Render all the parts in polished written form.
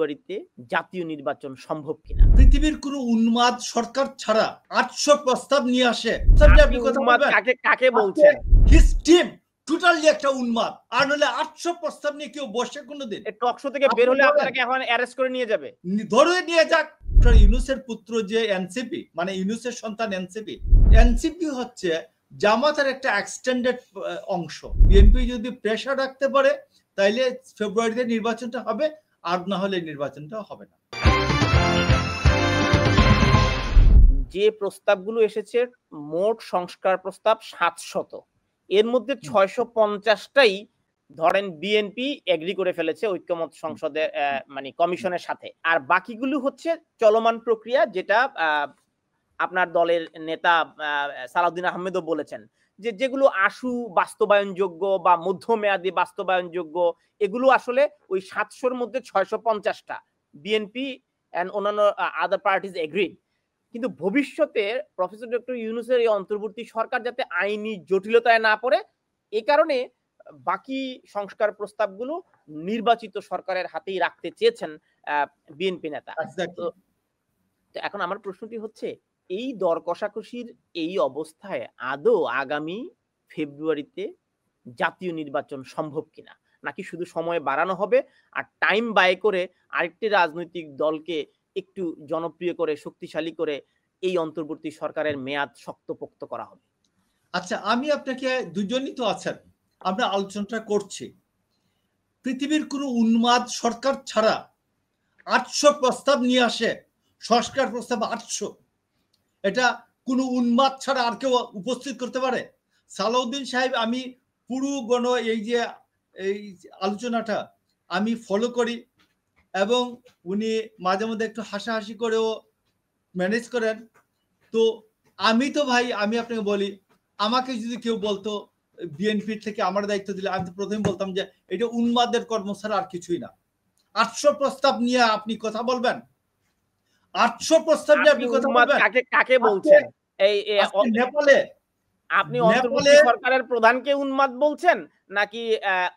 ফেব্রুয়ারিতে জাতীয় নির্বাচন সম্ভব কিনা? পৃথিবীর কোন উন্মাদ সরকার ছাড়া 800 প্রস্তাব নিয়ে আসে। আপনি উন্মাদ কাকে বলছেন? হিজ টিম টোটালি একটা উন্মাদ। আর নলে 800 প্রস্তাব নিয়ে কেউ বসে কোনোদিন? এই টক শো থেকে বের হলে আপনাকে এখন অ্যারেস্ট করে নিয়ে যাবে। ধরে নিয়ে যাক। ইউনূসের পুত্র যে এনসিপি, মানে ইউনূসের সন্তান এনসিপি, এনসিপি হচ্ছে জামাতের একটা এক্সটেন্ডেড অংশ। বিএনপি যদি প্রেসার রাখতে পারে তাইলে ফেব্রুয়ারিতে নির্বাচনটা হবে, আর না হলে নির্বাচনটা হবে না। যে প্রস্তাবগুলো এসেছে মোট সংস্কার প্রস্তাব 700, এর মধ্যে 650টাই ধরেন বিএনপি এগ্রি করে ফেলেছে ঐক্যমত সংসদে মানে কমিশনের সাথে, আর বাকিগুলো হচ্ছে চলমান প্রক্রিয়া, যেটা আপনার দলের নেতা সালাউদ্দিন আহমেদও বলেছেন যে যেগুলো আশু বাস্তবায়নযোগ্য বা মধ্যমেয়াদী বাস্তবায়নযোগ্য, এগুলো আসলে ওই 700-র মধ্যে 650টা বিএনপি এন্ড অন্যান্য আদার পার্টিজ এগ্রিড। কিন্তু ভবিষ্যতে প্রফেসর ডক্টর ইউনূসের এই অন্তর্বর্তী সরকার যাতে আইনি জটিলতায় না পড়ে, এই কারণে বাকি সংস্কার প্রস্তাবগুলো নির্বাচিত সরকারের হাতেই রাখতে চেয়েছেন বিএনপি নেতা। তো এখন আমার প্রশ্নটি হচ্ছে, এই দর কষাকষির এই অবস্থায় আদৌ আগামী ফেব্রুয়ারিতে জাতীয় নির্বাচন সম্ভব কিনা, নাকি শুধু সময় বাড়ানো হবে আর টাইম বাই করে আরেকটি রাজনৈতিক দলকে একটু জনপ্রিয় করে শক্তিশালী করে এই অন্তর্বর্তী সরকারের মেয়াদ শক্তপোক্ত করা হবে? আচ্ছা, আমি আপনাকে, দুজনই তো আছেন, আমরা আলোচনাটা করছি। পৃথিবীর কোনো উন্মাদ সরকার ছাড়া 800 প্রস্তাব নিয়ে আসে, সংস্কার প্রস্তাব 800, এটা কোনো উন্মাদ ছাড়া আর কেউ উপস্থিত করতে পারে? সালাউদ্দিন সাহেব, আমি পুরো এই যে এই আলোচনাটা আমি ফলো করি এবং উনি মাঝে মধ্যে একটু হাসাহাসি করেও ম্যানেজ করেন। তো আমি তো ভাই, আমি আপনাকে বলি, আমাকে যদি কেউ বলতো বিএনপির থেকে আমার দায়িত্ব দিলে, আমি তো প্রথমে বলতাম যে এটা উন্মাদের কর্ম ছাড়া আর কিছুই না। 800 প্রস্তাব নিয়ে আপনি কথা বলবেন? 800 প্রস্তাব নিয়ে আপনি কথা বলবেন? কাকে বলছেন? এই নেপালে আপনি অন্তর্বর্তী সরকারের প্রধানকে উন্মাদ বলছেন, নাকি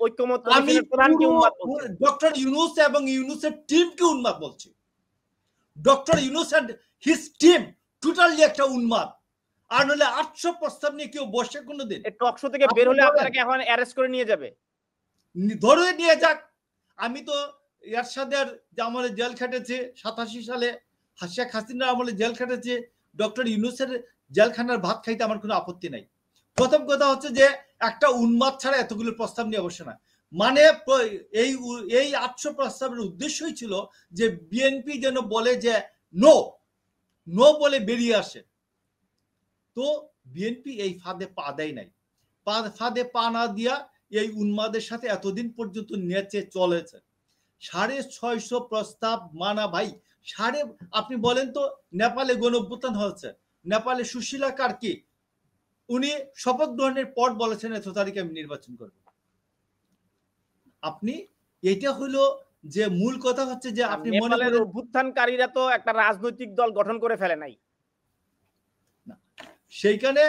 ঐক্যমত কমিশনের প্রধানকে উন্মাদ বলছেন? ডক্টর ইউনূস এবং ইউনূসের টিমকে উন্মাদ বলছি। Doctor Yunus and his team totally একটা উন্মাদ। আর নলে 800 প্রস্তাব নিয়ে কেউ বসে কোনোদিন? এই টক শো থেকে বের হলে আপনাকে এখন অ্যারেস্ট করে নিয়ে যাবে। ধরে নিয়ে যাক। আমি তো এরশাদের আমলে জেল খেটেছি, 87 সালে শেখ হাসিনার আমলে জেল খেটেছি। ডক্টর ইউনূসের জেলখানার ভাত খাইতে আমার কোনো আপত্তি নাই। প্রথম কথা হচ্ছে যে একটা উন্মাদ ছাড়া এতগুলো প্রস্তাব নিয়ে অবশ্য না। মানে এই 800 প্রস্তাবের উদ্দেশ্যই ছিল যে বিএনপি যেন বলে যে নো নো বলে বেরিয়ে আসে। তো বিএনপি এই ফাঁদে পা দেয় নাই। ফাঁদে পা না দিয়া এই উন্মাদের সাথে এতদিন পর্যন্ত নেচে চলেছে। 650 প্রস্তাব মানা ভাই। আপনি বলেন তো, নেপালে গণঅভ্যুত্থান হয়েছে, নেপালে সুশীলা কার্কি উনি শপথ গ্রহণের পর বলেছেন এত তারিখে আমি নির্বাচন করব। আপনি, এটা হলো যে মূল কথা হচ্ছে যে আপনি মনে করেন অভ্যুত্থানকারীরা তো একটা রাজনৈতিক দল গঠন করে ফেলে নাই। সেইখানে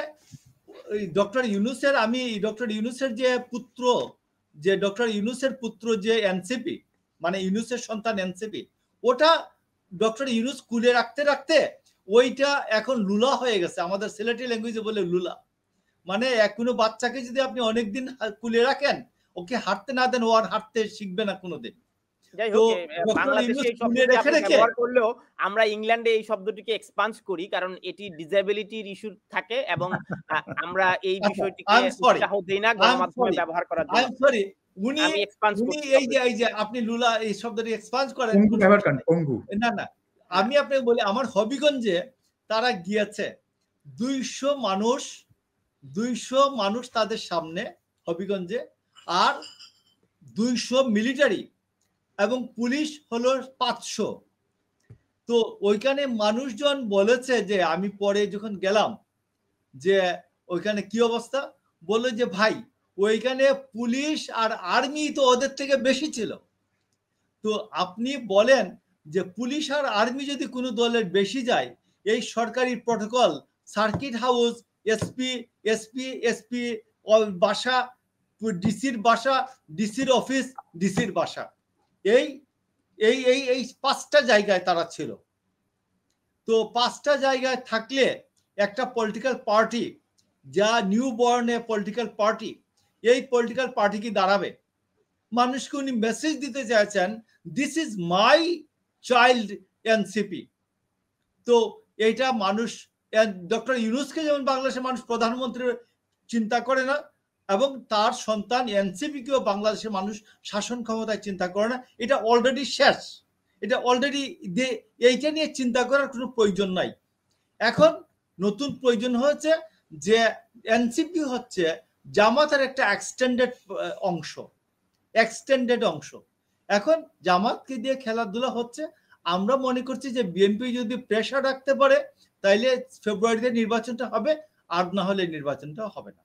ডক্টর ইউনূসের, আমি ডক্টর ইউনূসের যে পুত্র, যে ডক্টর ইউনূসের পুত্র যে এনসিপি, মানে ইউনূসের সন্তান এনসিপি, ওটা ডক্টর ইউনূস কুলে রাখতে রাখতে ওইটা এখন লুলা হয়ে গেছে। আমাদের সিলেটি ল্যাঙ্গুয়েজে বলে লুলা। মানে কোনো বাচ্চাকে যদি আপনি অনেকদিন কুলে রাখেন, ওকে হাঁটতে না দেন, ও আর হাঁটতে শিখবে না কোনোদিন। যাই হোক, বাংলাদেশে এই শব্দটি আপনি ব্যবহার করলেও আমরা ইংল্যান্ডে এই শব্দটিকে এক্সপান্স করি, কারণ এটি ডিসেবিলিটির ইস্যু থাকে এবং আমরা এই বিষয়টিকে উৎসাহ দেই না গণমাধ্যমে ব্যবহার করার জন্য। উনি এই যে আপনি লুলা এই শব্দটি এক্সপান্স করেন, না না, আমি আপনাকে বলি, আমার হবিগঞ্জে তারা গিয়েছে 200 মানুষ তাদের সামনে হবিগঞ্জে, আর 200 মিলিটারি এবং পুলিশ হলো 500। তো ওইখানে মানুষজন বলেছে যে, আমি পরে যখন গেলাম যে ওইখানে কি অবস্থা, বললো যে ভাই ওইখানে পুলিশ আর আর্মি তো ওদের থেকে বেশি ছিল। তো আপনি বলেন যে পুলিশ আর আর্মি যদি কোনো দলের বেশি যায়, এই সরকারি প্রটোকল, সার্কিট হাউস, এসপি বাসা, ডিসির বাসা, ডিসির অফিস, ডিসির বাসা, এই এই 5টা জায়গায় তারা ছিল। তো 5টা জায়গায় থাকলে একটা পলিটিক্যাল পার্টি, যা new born a political party, এই পলিটিক্যাল পার্টি কি দাঁড়াবে? মানুষকে উনি মেসেজ দিতে চাইছেন, this is my child NCP. তো এইটা মানুষ, ডক্টর ইউনূসকে যেমন বাংলাদেশের মানুষ প্রধানমন্ত্রী চিন্তা করে না, এবং তার সন্তান এনসিপিকেও বাংলাদেশের মানুষ শাসন ক্ষমতায় চিন্তা করে না। এটা অলরেডি শেষ, এটা অলরেডি, এইটা নিয়ে চিন্তা করার কোনো প্রয়োজন নাই। এখন নতুন প্রয়োজন হয়েছে যে এনসিপি হচ্ছে জামাতের একটা এক্সটেন্ডেড অংশ। এখন জামাতকে দিয়ে খেলাধুলা হচ্ছে। আমরা মনে করছি যে বিএনপি যদি প্রেশার রাখতে পারে তাইলে ফেব্রুয়ারিতে নির্বাচনটা হবে, আর না হলে নির্বাচনটা হবে না।